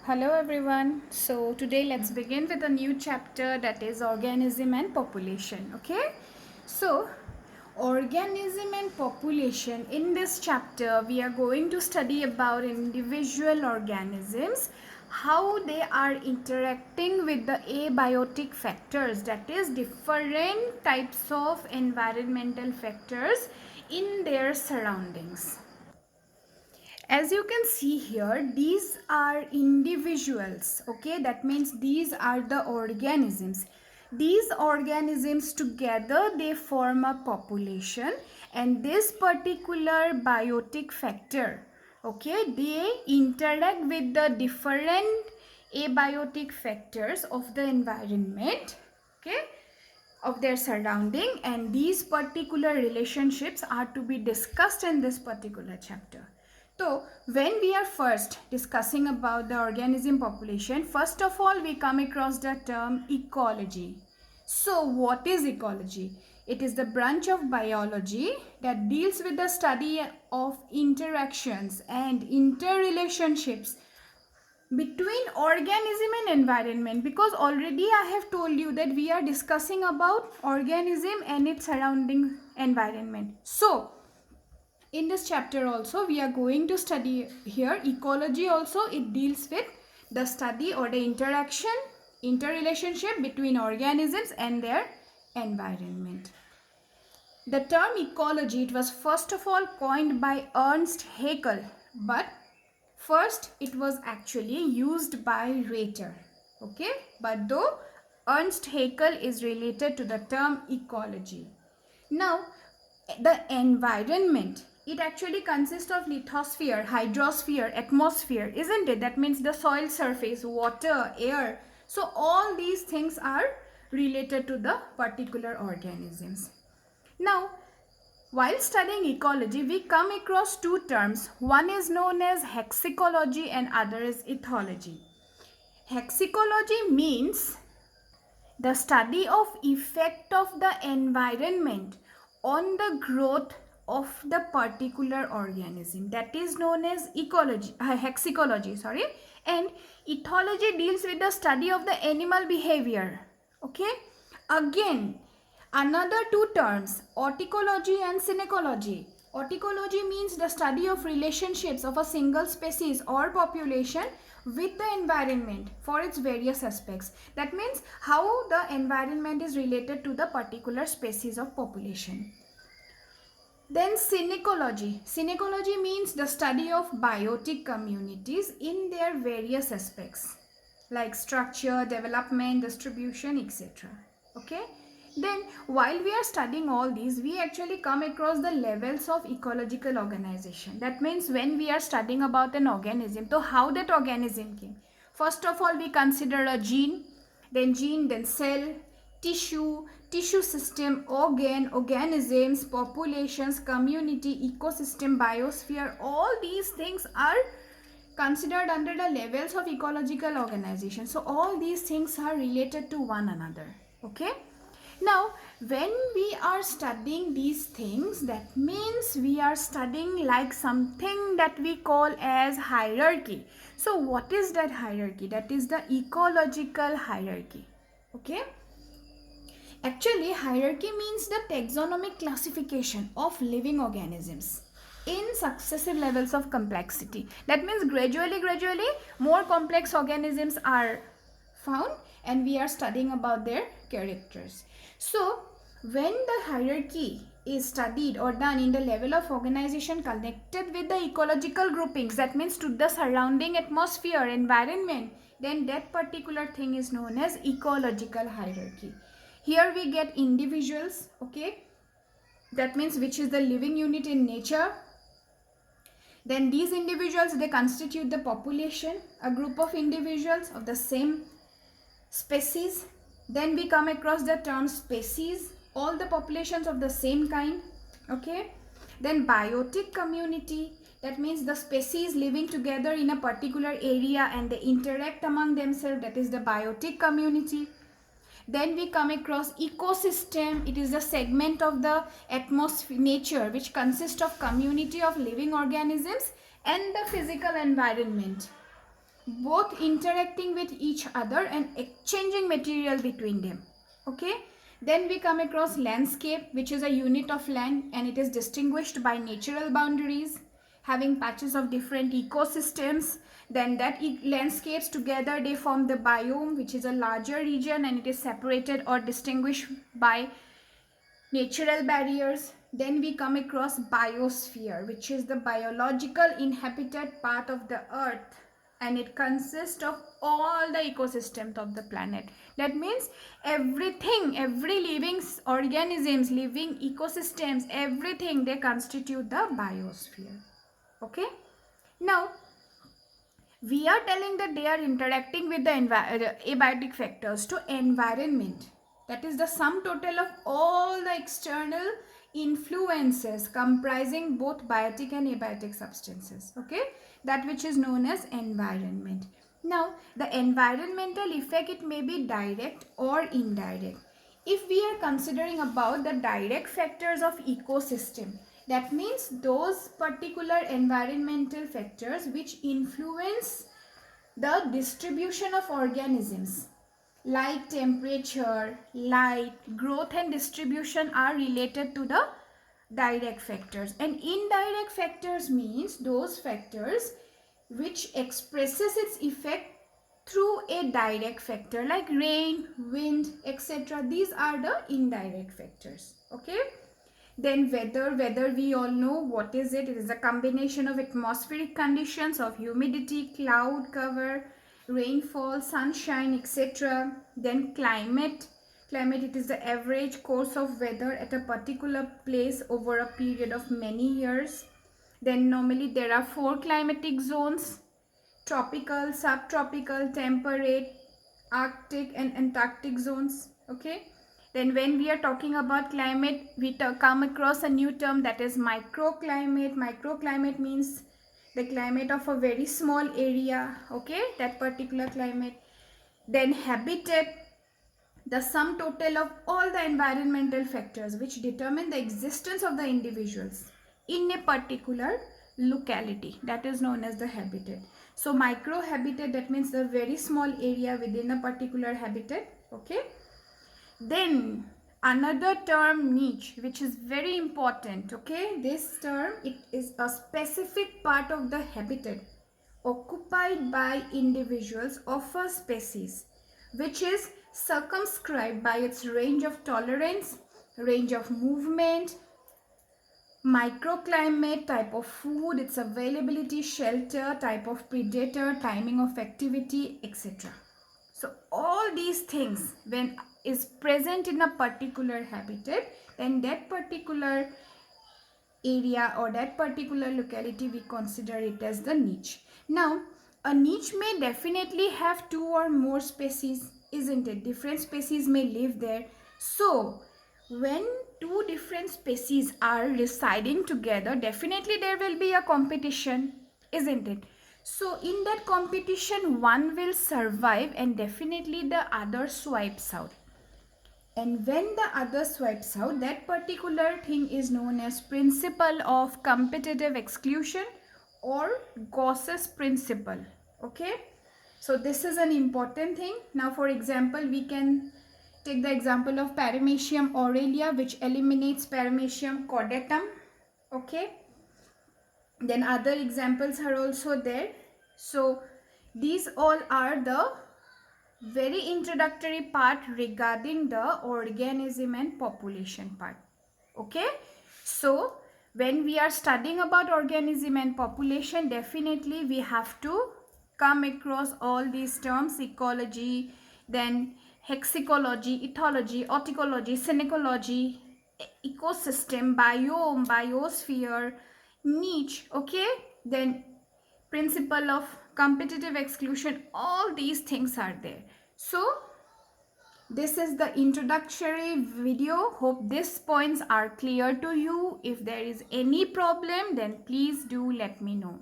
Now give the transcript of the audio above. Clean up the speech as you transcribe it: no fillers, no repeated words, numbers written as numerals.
Hello everyone. So today let's begin with a new chapter, that is organism and population. Okay? So organism and population, in this chapter we are going to study about individual organisms, how they are interacting with the abiotic factors, that is different types of environmental factors in their surroundings. As you can see here, these are individuals. Okay, that means these are the organisms. These organisms together, they form a population, and this particular biotic factor, okay, they interact with the different abiotic factors of the environment, okay, of their surrounding, and these particular relationships are to be discussed in this particular chapter. So when we are first discussing about the organism population, first of all we come across the term ecology. So what is ecology? It is the branch of biology that deals with the study of interactions and interrelationships between organism and environment, because already I have told you that we are discussing about organism and its surrounding environment. So in this chapter also we are going to study here ecology. Also it deals with the study or the interrelationship between organisms and their environment. The term ecology, it was first of all coined by Ernst Haeckel, but first it was actually used by Rater. Okay, but though Ernst Haeckel is related to the term ecology. Now the environment, it actually consists of lithosphere, hydrosphere, atmosphere, isn't it? That means the soil surface, water, air. So all these things are related to the particular organisms. Now, while studying ecology, we come across two terms. One is known as hexicology and other is ethology. Hexicology means the study of effect of the environment on the growth of the particular organism, that is known as hexicology, sorry. And ethology deals with the study of the animal behavior. Okay, again another two terms, auticology and synecology. Auticology means the study of relationships of a single species or population with the environment for its various aspects. That means how the environment is related to the particular species of population. Then synecology. Synecology means the study of biotic communities in their various aspects like structure, development, distribution, etc. Okay. Then while we are studying all these, we actually come across the levels of ecological organization. That means when we are studying about an organism, so how that organism came. First of all, we consider a gene, then cell, tissue system, organisms, populations, community, ecosystem, biosphere. All these things are considered under the levels of ecological organization. So all these things are related to one another. Okay. Now, when we are studying these things, that means we are studying like something that we call as hierarchy. So what is that hierarchy? That is the ecological hierarchy. Okay. Actually, hierarchy means the taxonomic classification of living organisms in successive levels of complexity. That means gradually more complex organisms are found and we are studying about their characters. So when the hierarchy is studied or done in the level of organization connected with the ecological groupings, that means to the surrounding atmosphere, environment, then that particular thing is known as ecological hierarchy. Here we get individuals, okay, that means which is the living unit in nature. Then these individuals, they constitute the population, a group of individuals of the same species. Then we come across the term species, all the populations of the same kind. Okay. Then biotic community, that means the species living together in a particular area and they interact among themselves, that is the biotic community. Then we come across ecosystem. It is a segment of the atmosphere, nature, which consists of community of living organisms and the physical environment. both interacting with each other and exchanging material between them. Okay, then we come across landscape, which is a unit of land and it is distinguished by natural boundaries having patches of different ecosystems. Then that landscapes together they form the biome, which is a larger region and it is separated or distinguished by natural barriers. Then we come across biosphere, which is the biological inhabited part of the earth, and it consists of all the ecosystems of the planet. That means everything, every living organisms, living ecosystems, everything, they constitute the biosphere. Okay, now we are telling that they are interacting with the abiotic factors to environment. That is the sum total of all the external influences comprising both biotic and abiotic substances. Okay, that which is known as environment. Now the environmental effect, it may be direct or indirect. If we are considering about the direct factors of ecosystem, that means those particular environmental factors which influence the distribution of organisms, like temperature, light, growth and distribution are related to the direct factors. And indirect factors means those factors which expresses its effect through a direct factor like rain, wind, etc. These are the indirect factors. Okay, then weather we all know what is it. It is a combination of atmospheric conditions of humidity, cloud cover, rainfall, sunshine, etc. Then climate, it is the average course of weather at a particular place over a period of many years. Then normally there are 4 climatic zones: tropical, subtropical, temperate, arctic and antarctic zones. Okay, then when we are talking about climate, we come across a new term, that is microclimate. Microclimate means the climate of a very small area. Okay, that particular climate. Then habitat, the sum total of all the environmental factors which determine the existence of the individuals in a particular locality, that is known as the habitat. So microhabitat, that means the very small area within a particular habitat. Okay, then another term, niche, which is very important. Okay, this term, it is a specific part of the habitat occupied by individuals of a species which is circumscribed by its range of tolerance, range of movement, microclimate, type of food, its availability, shelter, type of predator, timing of activity, etc. So all these things when is present in a particular habitat, then that particular area or that particular locality, we consider it as the niche. Now a niche may definitely have 2 or more species, isn't it? Different species may live there. So when 2 different species are residing together, definitely there will be a competition, isn't it? So in that competition, one will survive and definitely the other swipes out. And when the other swipes out, that particular thing is known as principle of competitive exclusion or Gauss's principle. Okay, so this is an important thing. Now for example, we can take the example of Paramecium aurelia, which eliminates Paramecium caudatum. Okay, then other examples are also there. So these all are the very introductory part regarding the organism and population part. Okay, so when we are studying about organism and population, definitely we have to come across all these terms: ecology, then hexicology, ethology, auticology, synecology, ecosystem, biome, biosphere, niche. Okay, then principle of competitive exclusion, all these things are there. So this is the introductory video. Hope these points are clear to you. If there is any problem, then please do let me know.